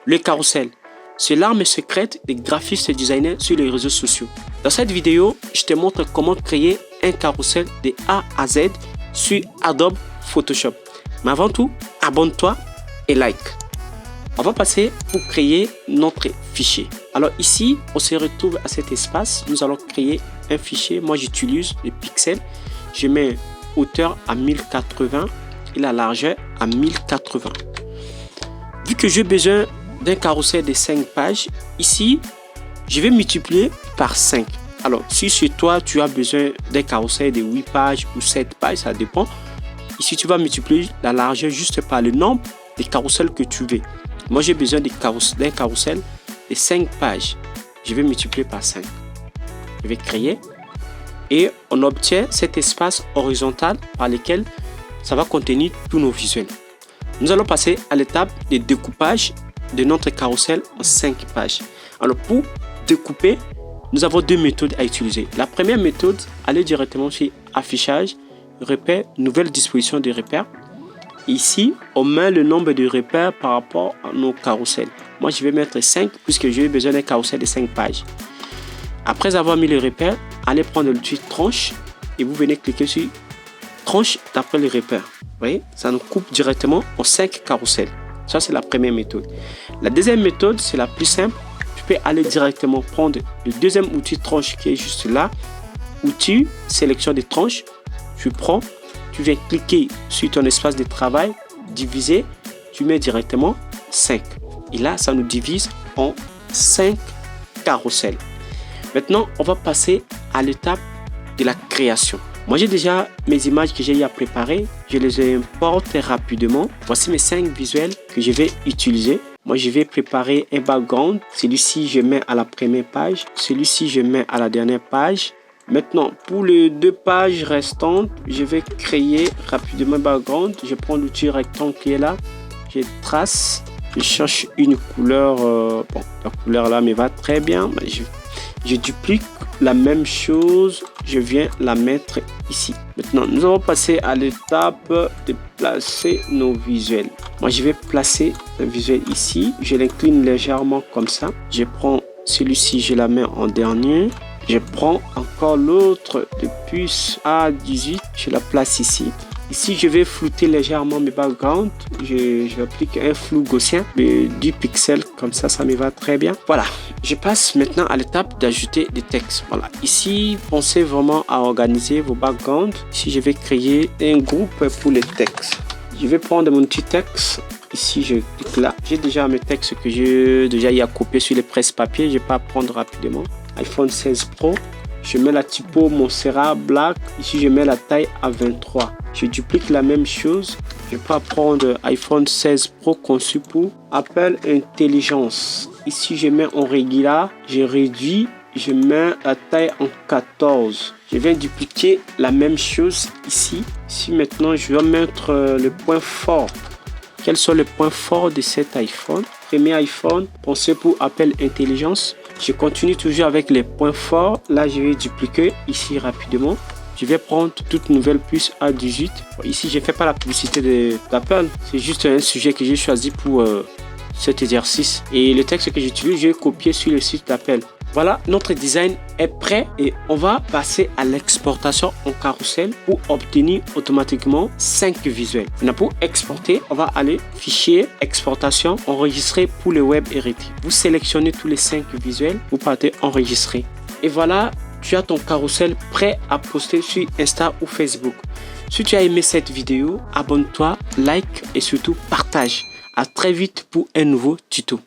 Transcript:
Le carrousel, c'est l'arme secrète des graphistes et designers sur les réseaux sociaux. Dans cette vidéo, je te montre comment créer un carrousel de A à Z sur Adobe Photoshop. Mais avant tout, abonne-toi et like. On va passer pour créer notre fichier. Alors ici, on se retrouve à cet espace. Nous allons créer un fichier. Moi, j'utilise les pixels. Je mets hauteur à 1080 et la largeur à 1080. Vu que j'ai besoin d'un carrousel de 5 pages, ici, je vais multiplier par 5. Alors, si chez toi, tu as besoin d'un carrousel de 8 pages ou 7 pages, ça dépend. Ici, tu vas multiplier la largeur juste par le nombre de carousels que tu veux. Moi, j'ai besoin d'un carrousel de 5 pages. Je vais multiplier par 5. Je vais créer et on obtient cet espace horizontal par lequel ça va contenir tous nos visuels. Nous allons passer à l'étape de découpage de notre carrousel en 5 pages. Alors, pour découper, nous avons deux méthodes à utiliser. La première méthode, aller directement sur affichage, repère, nouvelle disposition de repères. Ici, on met le nombre de repères par rapport à nos carousels. Moi, je vais mettre 5 puisque j'ai besoin d'un carrousel de 5 pages. Après avoir mis les repères, allez prendre l'outil tranche et vous venez cliquer sur tranche d'après les repères. Vous voyez, ça nous coupe directement en 5 carousels. Ça, c'est la première méthode. La deuxième méthode, c'est la plus simple. Tu peux aller directement prendre le deuxième outil tranche qui est juste là. Outil, sélection des tranches. Tu prends, tu viens cliquer sur ton espace de travail, diviser, tu mets directement 5. Et là, ça nous divise en 5 carousels. Maintenant, on va passer à l'étape de la création. Moi, j'ai déjà mes images que j'ai à préparer. Je les importe rapidement. Voici mes 5 visuels que je vais utiliser. Moi, je vais préparer un background. Celui-ci, je mets à la première page. Celui-ci, je mets à la dernière page. Maintenant, pour les 2 pages restantes, je vais créer rapidement un background. Je prends l'outil rectangle qui est là. Je trace. Je cherche une couleur. Bon, la couleur là me va très bien. Je duplique la même chose. Je viens la mettre ici. Maintenant, nous allons passer à l'étape de placer nos visuels. Moi, je vais placer un visuel ici. Je l'incline légèrement comme ça. Je prends celui-ci, je la mets en dernier. Je prends encore l'autre depuis A18. Je la place ici. Ici, je vais flouter légèrement mes backgrounds. J'applique un flou gaussien de 10 pixels. Comme ça, ça me va très bien. Voilà. Je passe maintenant à l'étape d'ajouter des textes. Voilà. Ici, pensez vraiment à organiser vos backgrounds. Ici, je vais créer un groupe pour les textes. Je vais prendre mon petit texte. Ici, je clique là. J'ai déjà mes textes que j'ai déjà y a copié sur les presse-papier. Je vais pas prendre rapidement. iPhone 16 Pro. Je mets la typo Montserrat Black. Ici, je mets la taille à 23. Je duplique la même chose. Je peux prendre iPhone 16 Pro conçu pour Apple Intelligence. Ici, je mets en régulier. Je réduis. Je mets la taille en 14. Je viens dupliquer la même chose ici. Ici, maintenant, je vais mettre le point fort. Quels sont les points forts de cet iPhone? Premier iPhone, pensez pour Apple Intelligence. Je continue toujours avec les points forts. Là, je vais dupliquer ici rapidement. Je vais prendre toute nouvelle puce A18. Ici, je ne fais pas la publicité d'Apple. C'est juste un sujet que j'ai choisi pour cet exercice. Et le texte que j'utilise, je vais copier sur le site d'Apple. Voilà, notre design est prêt et on va passer à l'exportation en carrousel pour obtenir automatiquement 5 visuels. Maintenant, pour exporter, on va aller fichier, exportation, enregistrer pour le web hérité. Vous sélectionnez tous les 5 visuels, vous partez enregistrer. Et voilà, tu as ton carrousel prêt à poster sur Insta ou Facebook. Si tu as aimé cette vidéo, abonne-toi, like et surtout partage. À très vite pour un nouveau tuto.